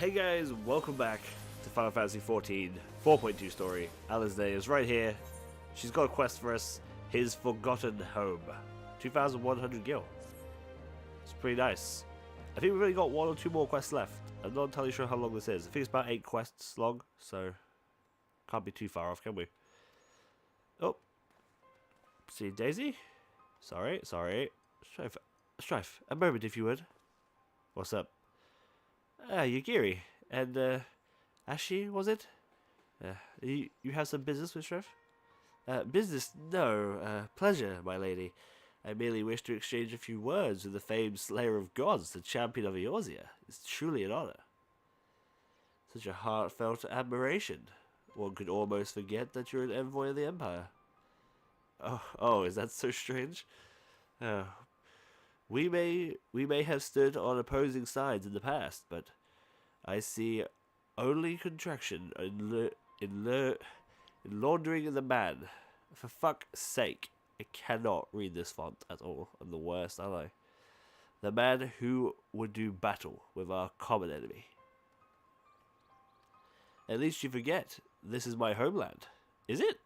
Hey guys, welcome back to Final Fantasy XIV 4.2 story. Alizday is right here. She's got a quest for us, his forgotten home. 2,100 gil. It's pretty nice. I think we've only got one or two more quests left. I'm not entirely sure how long this is. I think it's about 8 quests long, so can't be too far off, can we? Oh. See Daisy? Sorry. Strife, a moment if you would. What's up? Yagiri. And, Ashi, was it? You have some business with Strife? Business? No. Pleasure, my lady. I merely wish to exchange a few words with the famed Slayer of Gods, the champion of Eorzea. It's truly an honor. Such a heartfelt admiration. One could almost forget that you're an envoy of the Empire. Oh, is that so strange? We may have stood on opposing sides in the past, but I see only contraction in laundering the man. For fuck's sake, I cannot read this font at all. I'm the worst, aren't I? The man who would do battle with our common enemy. At least you forget, this is my homeland. Is it?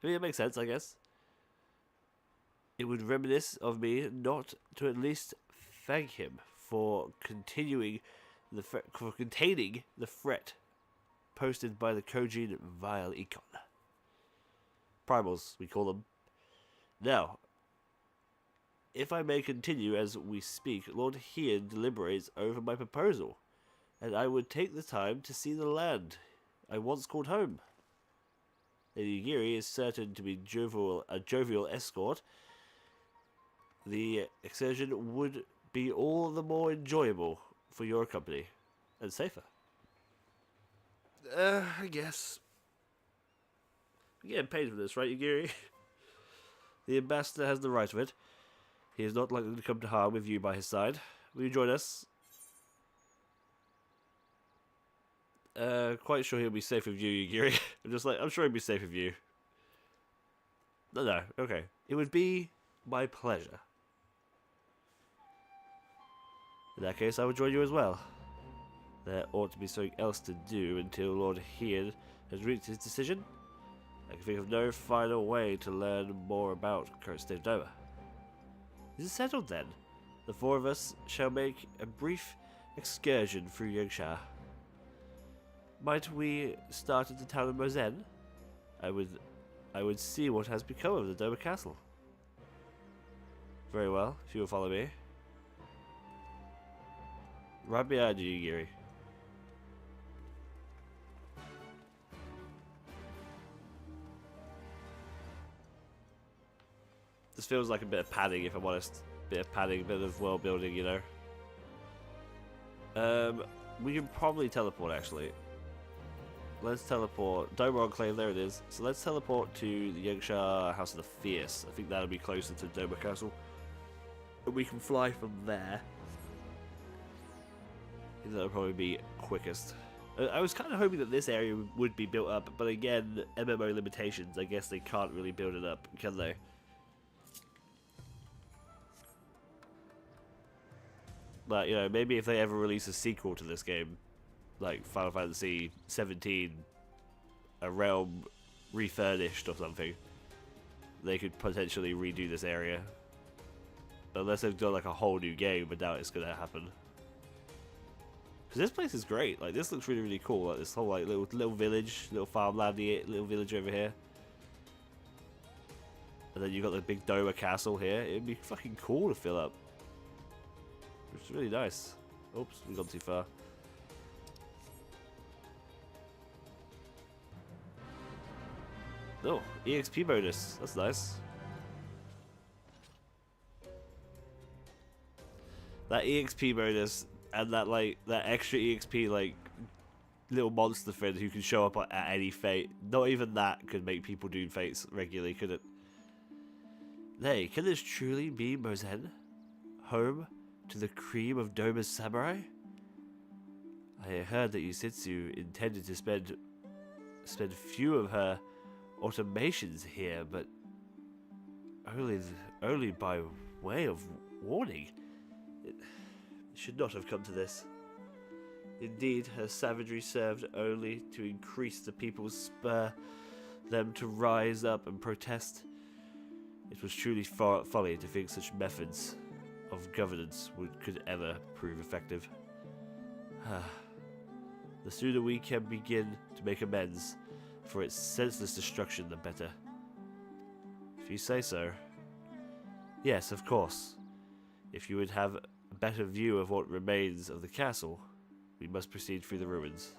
I mean, it makes sense, I guess. It would reminisce of me not to at least thank him for containing the threat posted by the Kojin Vile Econ. Primals, we call them. Now, if I may continue as we speak, Lord Hien deliberates over my proposal, and I would take the time to see the land I once called home. Lady Yagiri is certain to be a jovial escort. The excursion would be all the more enjoyable for your company, and safer. I guess. You're getting paid for this, right, Yagiri? The ambassador has the right of it. He is not likely to come to harm with you by his side. Will you join us? Quite sure he'll be safe with you, Yagiri. I'm sure he'll be safe with you. No, okay. It would be my pleasure. In that case, I would join you as well. There ought to be something else to do until Lord Hien has reached his decision. I can think of no final way to learn more about the current state of Doma. Is it settled then? The four of us shall make a brief excursion through Yangsha. Might we start at the town of Mozen? I would see what has become of the Doma Castle. Very well, if you will follow me. Right behind you, Yagiri. This feels like a bit of padding, if I'm honest. Bit of padding, a bit of world building, you know. We can probably teleport, actually. Let's teleport. Doma Enclave, there it is. So let's teleport to the Yangsha House of the Fierce. I think that'll be closer to Doma Castle. And we can fly from there. I think that'll probably be quickest. I was kind of hoping that this area would be built up, but again, MMO limitations. I guess they can't really build it up, can they? But, you know, maybe if they ever release a sequel to this game, like Final Fantasy 17, a realm refurnished or something, they could potentially redo this area. But unless they've done like a whole new game, I doubt it's going to happen. Because this place is great. Like, this looks really, really cool. Like, this whole like little village, little farmlandy, little village over here. And then you got the big Doma Castle here. It'd be fucking cool to fill up. It's really nice. Oops, we've gone too far. Oh, EXP bonus. That's nice. That EXP bonus and that extra EXP little monster friend who can show up at any fate. Not even that could make people do fates regularly, could it? Hey, can this truly be Mozen? Home to the cream of Doma's samurai? I heard that Yusitsu intended to spend few of her automations here, but only by way of warning. It should not have come to this. Indeed, her savagery served only to increase the people's spur them to rise up and protest. It was truly folly to think such methods of governance could ever prove effective. The sooner we can begin to make amends for its senseless destruction, the better. If you say so. Yes, of course. If you would have a better view of what remains of the castle, we must proceed through the ruins.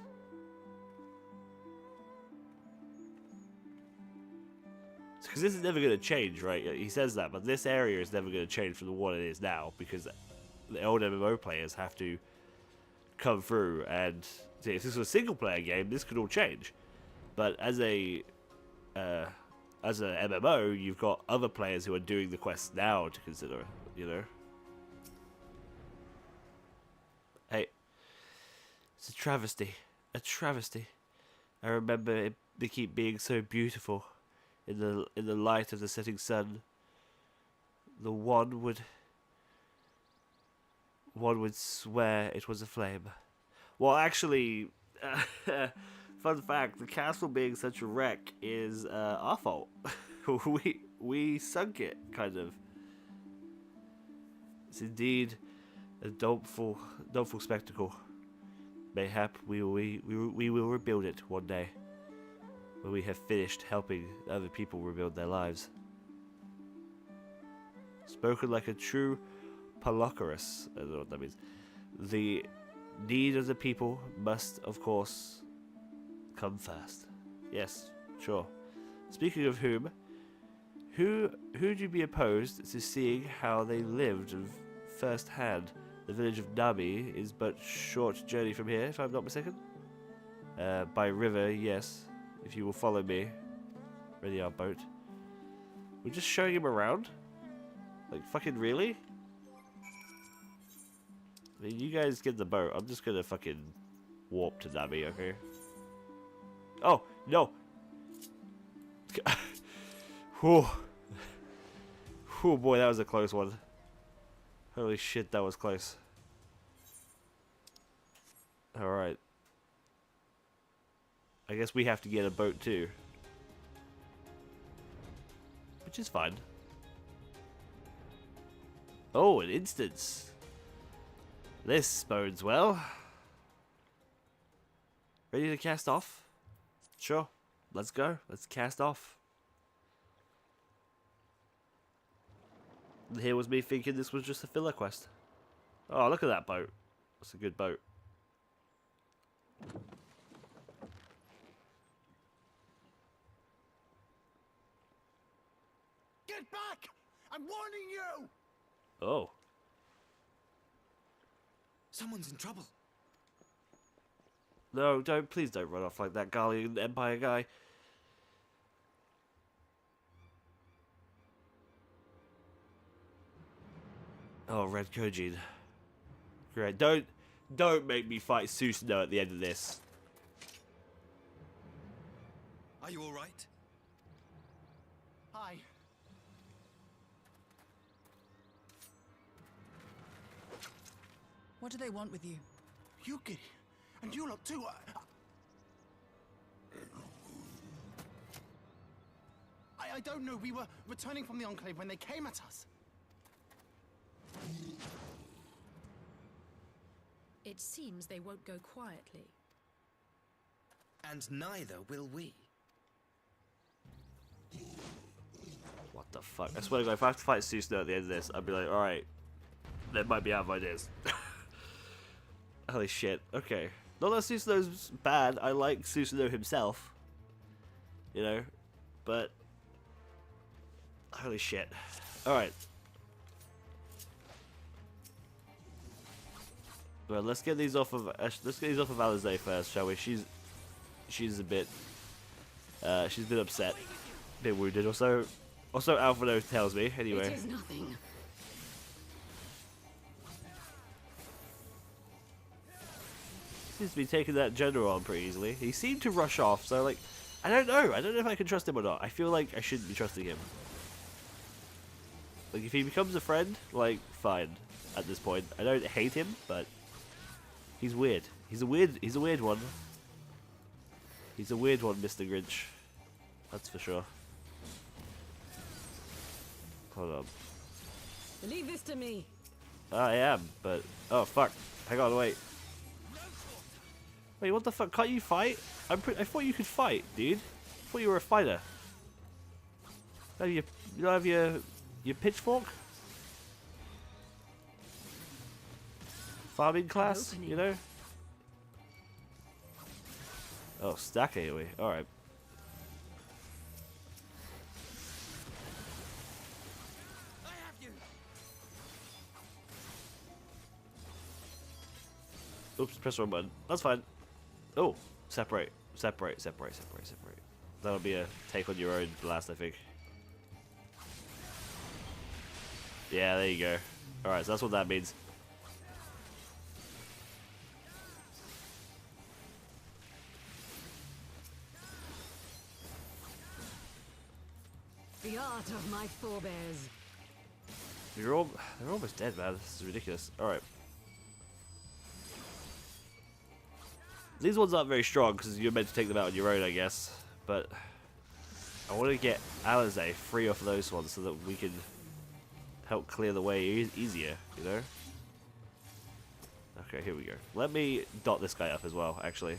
Because this is never going to change, right? He says that, but this area is never going to change from what it is now, because the old MMO players have to come through, and see, if this was a single-player game, this could all change. But as an MMO, you've got other players who are doing the quests now to consider, you know? Hey, it's a travesty. A travesty. I remember they keep being so beautiful in the light of the setting sun. The one would swear it was a flame. Well, actually, fun fact: the castle being such a wreck is our fault. we sunk it, kind of. It's indeed a doleful spectacle. Mayhap we will rebuild it one day, when we have finished helping other people rebuild their lives. Spoken like a true Palocarus. I don't know what that means. The need of the people must, of course, come first. Yes, sure. Speaking of whom, who'd you be opposed to seeing how they lived first hand? The village of Nami is but short journey from here, if I'm not mistaken. By river, yes. If you will follow me. Ready our boat. We're just showing him around? Like, fucking really? I mean, you guys get the boat. I'm just gonna fucking warp to Nami, okay? Oh, no! Whew. Oh boy, that was a close one. Holy shit, that was close. Alright. I guess we have to get a boat too. Which is fine. Oh, an instance. This bodes well. Ready to cast off? Sure. Let's go. Let's cast off. And here was me thinking this was just a filler quest. Oh, look at that boat. That's a good boat. Get back! I'm warning you! Oh. Someone's in trouble. No, please don't run off like that Keali Empire guy. Oh, Red Kojin. Great. Don't make me fight Susanoo at the end of this. Are you alright? Hi. What do they want with you? Yuki, and you lot too. I don't know. We were returning from the Enclave when they came at us. It seems they won't go quietly. And neither will we. What the fuck? I swear to God, if I have to fight Susanoo at the end of this, I'd be like, alright, they might be out of ideas. Holy shit. Okay. Not that Susanoo's bad. I like Susanoo himself. You know? But holy shit. Alright. Well, let's get these off of Alizé first, shall we? She's a bit she's been upset. A bit wounded. Also Alfredo tells me, anyway. It is nothing. Seems to be taking that general on pretty easily. He seemed to rush off, so like, I don't know if I can trust him or not. I feel like I shouldn't be trusting him. Like, if he becomes a friend, like, fine, at this point. I don't hate him, but He's weird. He's a weird one. He's a weird one, Mr. Grinch. That's for sure. Hold on. Leave this to me. I am, but oh fuck! Hang on, wait. Wait, what the fuck? Can't you fight? I thought you could fight, dude. I thought you were a fighter. You don't have your pitchfork? Farming class, you know? Oh, stack AoE. Alright. Oops, press the wrong button. That's fine. Oh, separate. That'll be a take on your own blast, I think. Yeah, there you go. Alright, so that's what that means. The art of my forebears. They're almost dead, man. This is ridiculous. Alright. These ones aren't very strong because you're meant to take them out on your own, I guess. But I want to get Alizé free off of those ones so that we can help clear the way easier, you know? Okay, here we go. Let me dot this guy up as well, actually.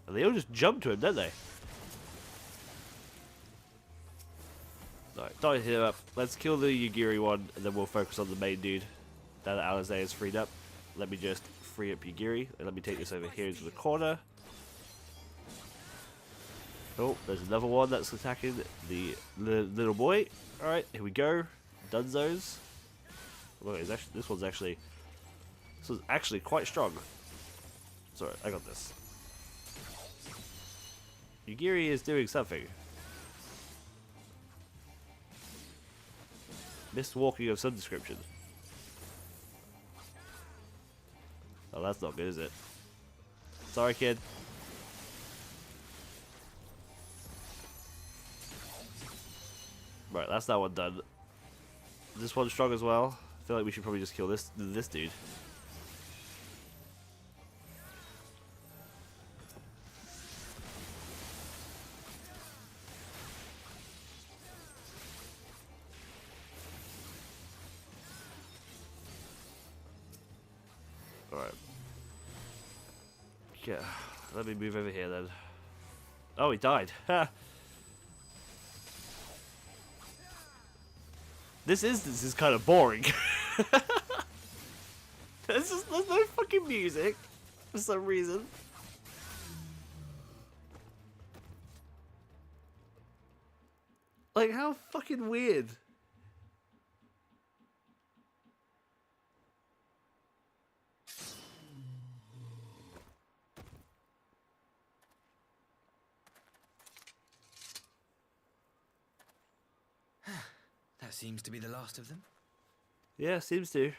And they all just jump to him, don't they? Alright, dot him up. Let's kill the Yagiri one, and then we'll focus on the main dude. Now that Alizé is freed up, let me just free up Yagiri, and let me take this over here into the corner. Oh, there's another one that's attacking the little boy. Alright, here we go. Dunzos. Look, this one's actually quite strong. Sorry, I got this. Yagiri is doing something. Missed walking of some description. Oh, that's not good, is it? Sorry, kid. Right, that's that one done. This one's strong as well. I feel like we should probably just kill this dude. Alright. Yeah, let me move over here then. Oh, he died. This is kind of boring. There's no fucking music for some reason. Like, how fucking weird. That seems to be the last of them. Yeah, seems to.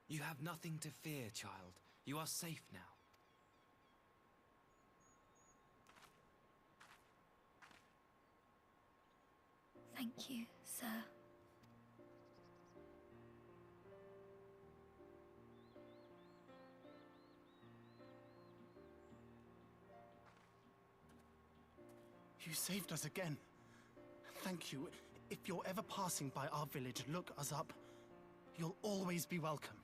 You have nothing to fear, child. You are safe now. Thank you, sir. You saved us again. Thank you. If you're ever passing by our village, look us up. You'll always be welcome.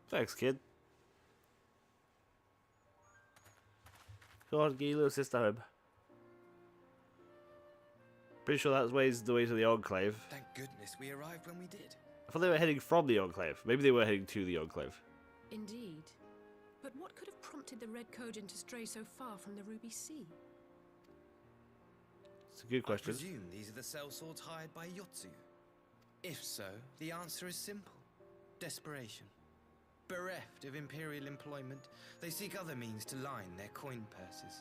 Thanks, kid. Go on, get your little sister home. Pretty sure that's the way to the Enclave. Thank goodness we arrived when we did. I thought they were heading from the Enclave. Maybe they were heading to the Enclave. Indeed. But what could have prompted the Red Cogent to stray so far from the Ruby Sea? It's a good question. I presume these are the sellswords hired by Yotsu. If so, the answer is simple. Desperation. Bereft of imperial employment, they seek other means to line their coin purses.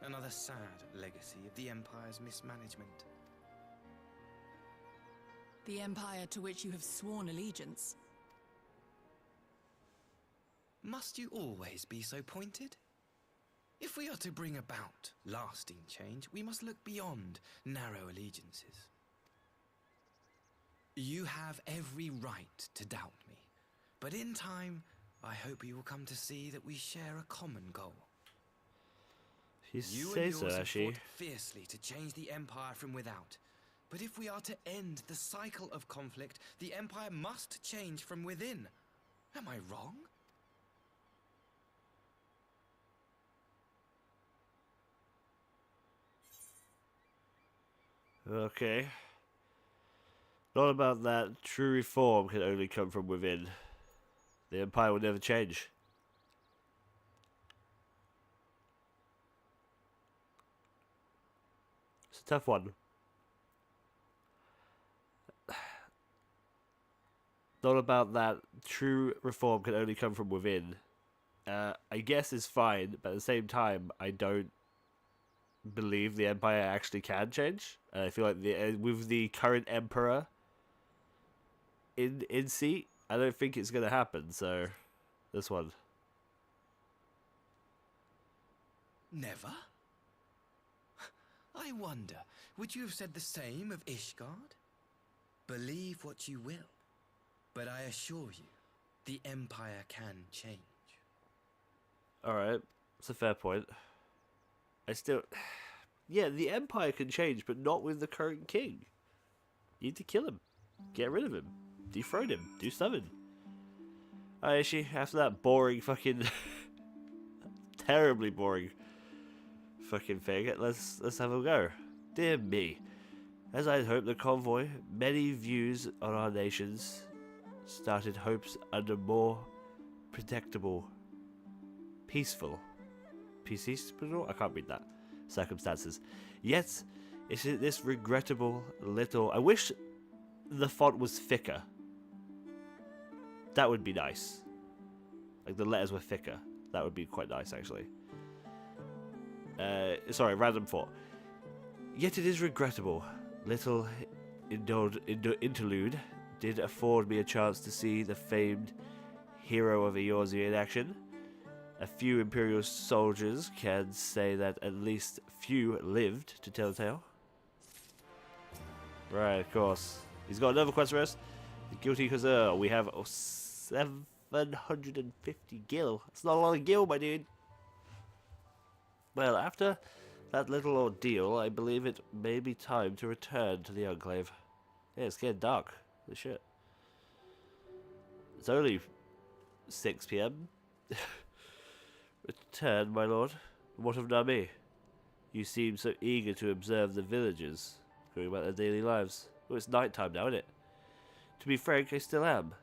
Another sad legacy of the Empire's mismanagement. The Empire to which you have sworn allegiance. Must you always be so pointed? If we are to bring about lasting change, we must look beyond narrow allegiances. You have every right to doubt me, but in time, I hope you will come to see that we share a common goal. You You say and so, yours have actually. fought fiercely to change the Empire from without. But if we are to end the cycle of conflict, the Empire must change from within. Am I wrong? Okay. Not about that. True reform can only come from within. The Empire will never change. It's a tough one. Not about that. True reform can only come from within. I guess it's fine, but at the same time, I don't believe the Empire actually can change. I feel like with the current Emperor in seat, I don't think it's gonna happen. So, this one. Never? I wonder, would you have said the same of Ishgard? Believe what you will, but I assure you, the Empire can change. Alright, it's a fair point. I still... Yeah, the Empire can change, but not with the current king. You need to kill him. Get rid of him. Dethrone him. Do something. Alright, Ishi, after that boring fucking... terribly boring fucking thing, let's have a go. Dear me. As I had hoped, the convoy, many views on our nations, started hopes under more predictable, peaceful, I can't read that, circumstances. Yet, it is this regrettable little... I wish the font was thicker. That would be nice. Like, the letters were thicker. That would be quite nice, actually. Sorry, random thought. Yet it is regrettable. Little interlude did afford me a chance to see the famed hero of Eorzea in action. A few Imperial soldiers can say that at least few lived to tell the tale. Right, of course. He's got another quest for us. The Guilty Hussar. We have 750 gil. That's not a lot of gil, my dude. Well, after that little ordeal, I believe it may be time to return to the Enclave. Yeah, it's getting dark. Holy shit. It's only 6 PM. Return, my lord. What of Nami? You seem so eager to observe the villagers, going about their daily lives. Well, it's night time now, isn't it? To be frank, I still am.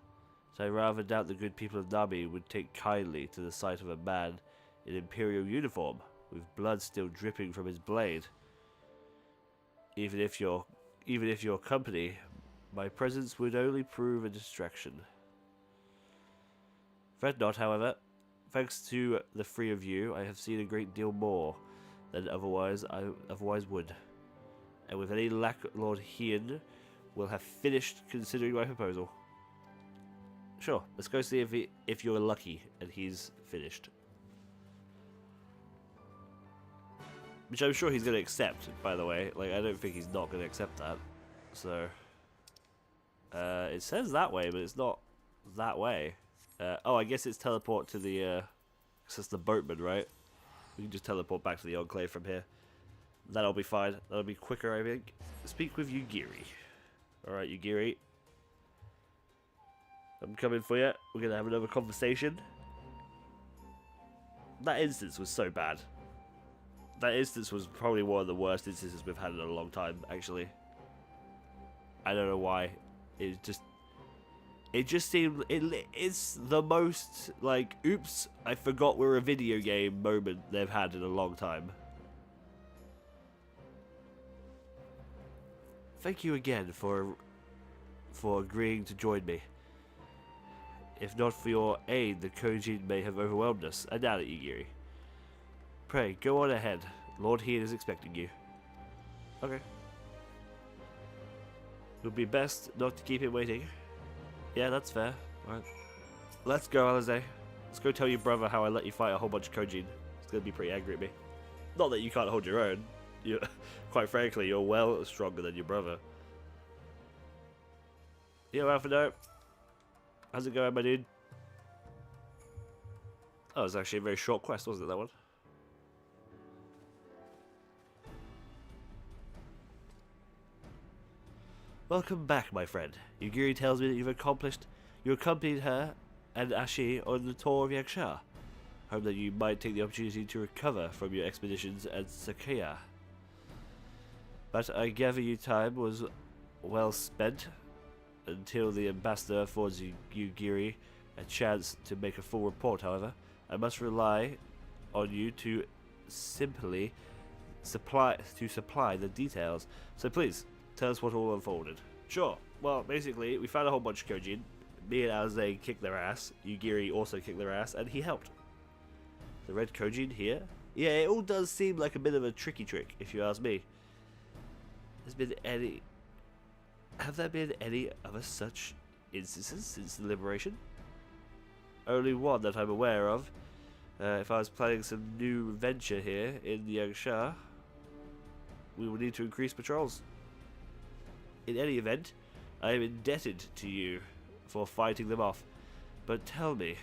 But I rather doubt the good people of Nami would take kindly to the sight of a man in Imperial uniform, with blood still dripping from his blade. Even if your company, my presence would only prove a distraction. Fret not, however. Thanks to the three of you, I have seen a great deal more than otherwise would. And with any luck, Lord Hien will have finished considering my proposal. Sure, let's go see if you're lucky and he's finished. Which I'm sure he's going to accept, by the way. Like, I don't think he's not going to accept that. So, it says that way, but it's not that way. Oh, I guess it's teleport to the, cause it's the boatman, right? We can just teleport back to the Enclave from here. That'll be fine. That'll be quicker, I think. Speak with Yugiri. Alright, Yugiri. I'm coming for you. We're going to have another conversation. That instance was so bad. That instance was probably one of the worst instances we've had in a long time, actually. I don't know why. It just seemed... It's the most, like, oops, I forgot we're a video game moment they've had in a long time. Thank you again for agreeing to join me. If not for your aid, the Kojin may have overwhelmed us. I doubt it, Yugiri. Pray, go on ahead. Lord Hien is expecting you. Okay. It would be best not to keep him waiting. Yeah, that's fair. Right. Let's go, Alize. Let's go tell your brother how I let you fight a whole bunch of Kojin. gonna be pretty angry at me. Not that you can't hold your own. You, quite frankly, you're well stronger than your brother. Yo, Alphado. How's it going, my dude? Oh, it was actually a very short quest, wasn't it, that one? Welcome back, my friend. Yugiri tells me that you accompanied her and Ashi on the tour of Yaksha. Hope that you might take the opportunity to recover from your expeditions at Sakaya. But I gather your time was well spent until the ambassador affords Yugiri a chance to make a full report. However, I must rely on you to simply supply the details. So please, tell us what all unfolded. Sure. Well, basically, we found a whole bunch of Kojin. Me and Alize kicked their ass. Yugiri also kicked their ass, and he helped. The red Kojin here? Yeah, it all does seem like a bit of a tricky trick, if you ask me. Have there been any other such instances since the liberation? Only one that I'm aware of. If I was planning some new venture here in Yangsha, we would need to increase patrols. In any event, I am indebted to you for fighting them off. But tell me,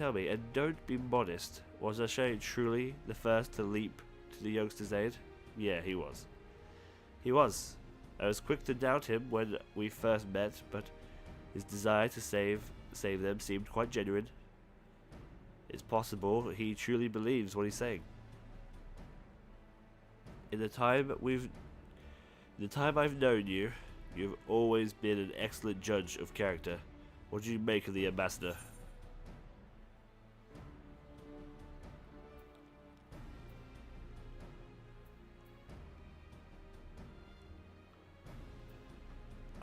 and don't be modest, was Ashay truly the first to leap to the youngster's aid? Yeah, he was. He was. I was quick to doubt him when we first met, but his desire to save them seemed quite genuine. It's possible he truly believes what he's saying. In the time I've known you, you've always been an excellent judge of character. What do you make of the ambassador?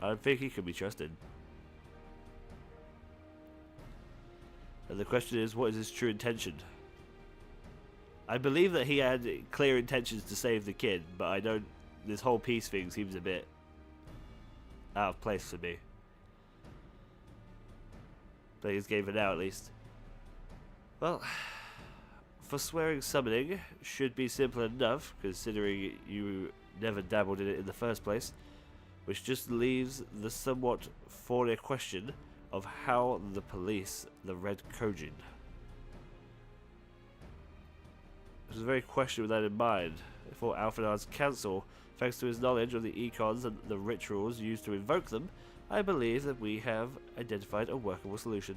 I don't think he can be trusted. And the question is, what is his true intention? I believe that he had clear intentions to save the kid, but I don't... This whole peace thing seems a bit out of place for me. But he's gave it out, at least. Well, forswearing summoning should be simple enough, considering you never dabbled in it in the first place. Which just leaves the somewhat thorny question of how the police the Red Kojin. It was a very question with that in mind. I thought Alphanard's council, thanks to his knowledge of the econs and the rituals used to invoke them, I believe that we have identified a workable solution.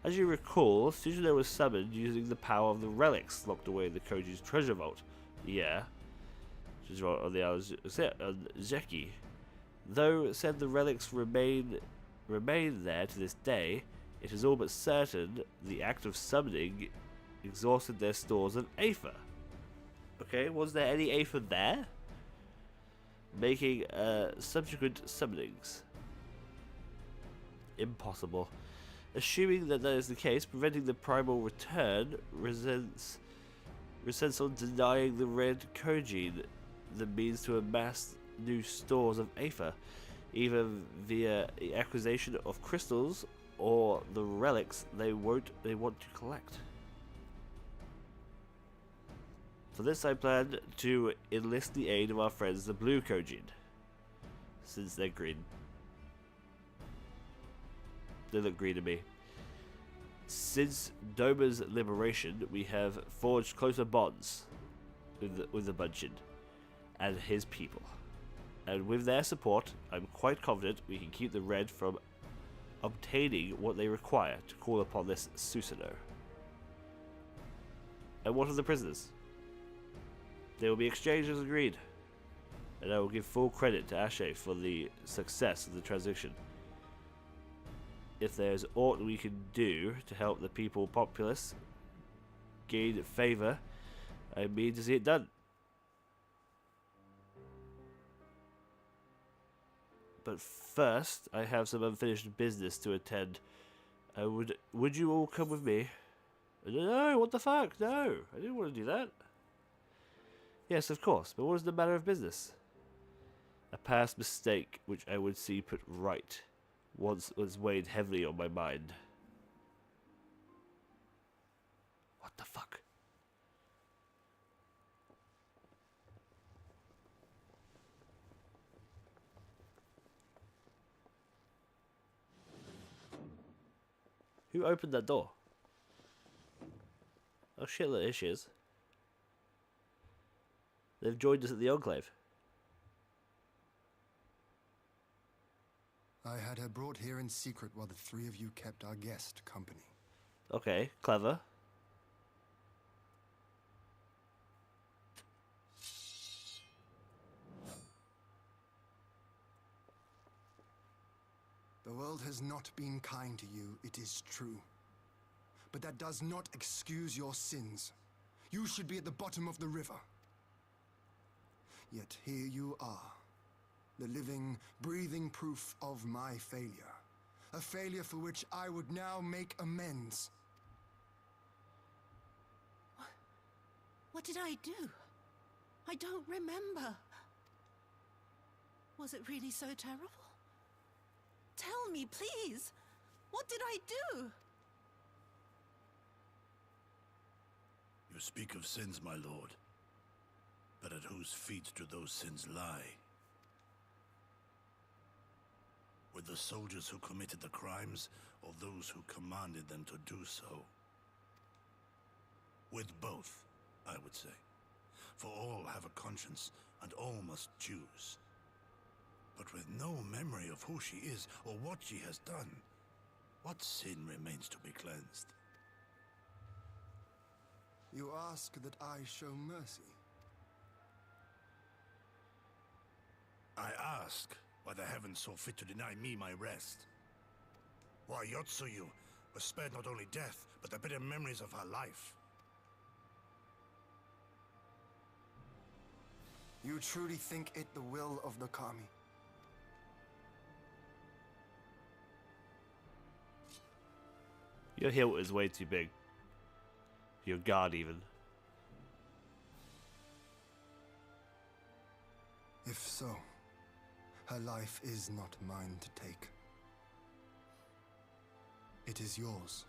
As you recall, Sujuno was summoned using the power of the relics locked away in the Kojin's treasure vault. Yeah. Which is right on the Zeki. Though said the relics remain there to this day, it is all but certain the act of summoning exhausted their stores of Aether. Okay, was there any Aether there? Making subsequent summonings impossible. Assuming that is the case, preventing the primal return resents on denying the Red Kojin the means to amass new stores of Aether, either via the acquisition of crystals or the relics they want to collect. For this I plan to enlist the aid of our friends the Blue Kojin, since they're green. They look green to me. Since Doma's liberation, we have forged closer bonds with the Bunchin and his people. And with their support, I'm quite confident we can keep the Red from obtaining what they require to call upon this Susanoo. And what of the prisoners? They will be exchanged as agreed. And I will give full credit to Ashe for the success of the transition. If there's aught we can do to help the people populace gain favour, I mean to see it done. But first, I have some unfinished business to attend. Would you all come with me? No, what the fuck? No, I didn't want to do that. Yes, of course, but what is the matter of business? A past mistake which I would see put right once was weighed heavily on my mind. What the fuck? Who opened that door? Oh shit, look, here she is. They've joined us at the Enclave. I had her brought here in secret while the three of you kept our guest company. Okay, clever. The world has not been kind to you, it is true. But that does not excuse your sins. You should be at the bottom of the river. Yet here you are, the living, breathing proof of my failure. A failure for which I would now make amends. What did I do? I don't remember. Was it really so terrible? Tell me, please. What did I do? You speak of sins, my lord. But at whose feet do those sins lie? With the soldiers who committed the crimes, or those who commanded them to do so? With both, I would say. For all have a conscience, and all must choose. But with no memory of who she is, or what she has done, what sin remains to be cleansed? You ask that I show mercy. I ask why the heavens saw fit to deny me my rest. Why Yotsuyu was spared not only death, but the bitter memories of her life. You truly think it the will of the Kami? Your hilt is way too big. Your guard, even. If so, her life is not mine to take. It is yours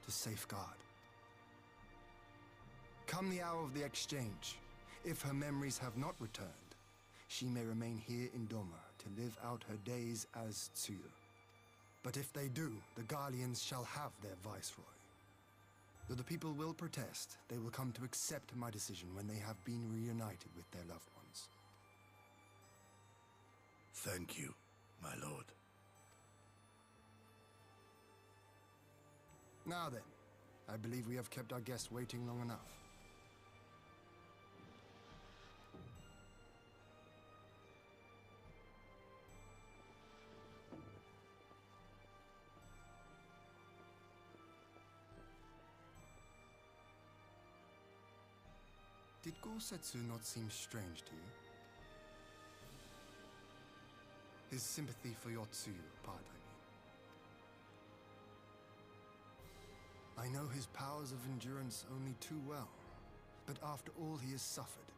to safeguard. Come the hour of the exchange, if her memories have not returned, she may remain here in Doma to live out her days as Tsuyu. But if they do, the Guardians shall have their viceroy. Though the people will protest, they will come to accept my decision when they have been reunited with their loved ones. Thank you, my lord. Now then, I believe we have kept our guest waiting long enough. Did Gorsetsu not seem strange to you? His sympathy for Yotsuyu apart, I know his powers of endurance only too well, but after all he has suffered,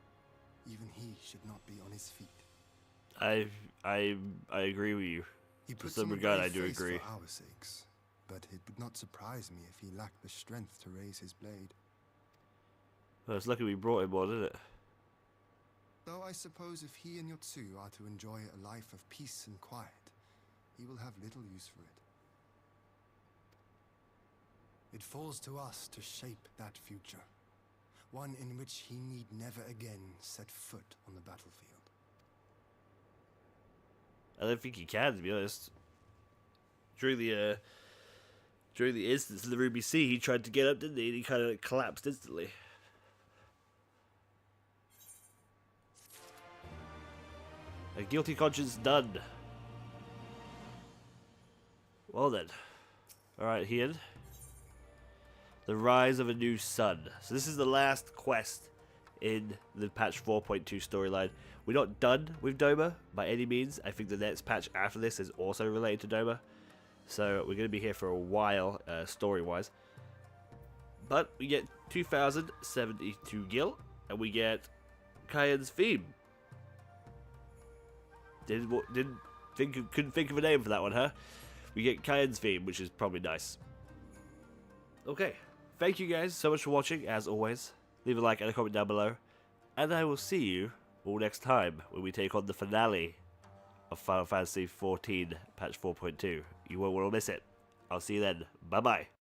even he should not be on his feet. I agree with you. He To puts some on a regard, brave I do face agree. for our sakes, but it would not surprise me if he lacked the strength to raise his blade. Well, it's lucky we brought him on, isn't it? Though I suppose if he and Yotsuyu are to enjoy a life of peace and quiet, he will have little use for it. It falls to us to shape that future, one in which he need never again set foot on the battlefield. I don't think he can, to be honest. During the instance of the Ruby Sea, he tried to get up, didn't he? And he kind of collapsed instantly. A guilty conscience done. Well then. Alright, Ian. The Rise of a New Sun. So this is the last quest in the patch 4.2 storyline. We're not done with Doma by any means. I think the next patch after this is also related to Doma. So we're going to be here for a while, story-wise. But we get 2,072 gil, and we get Kayan's theme. Couldn't think of a name for that one, huh? We get Kayan's theme, which is probably nice. Okay, thank you guys so much for watching, as always. Leave a like and a comment down below. And I will see you all next time when we take on the finale of Final Fantasy XIV Patch 4.2. You won't want to miss it. I'll see you then. Bye-bye.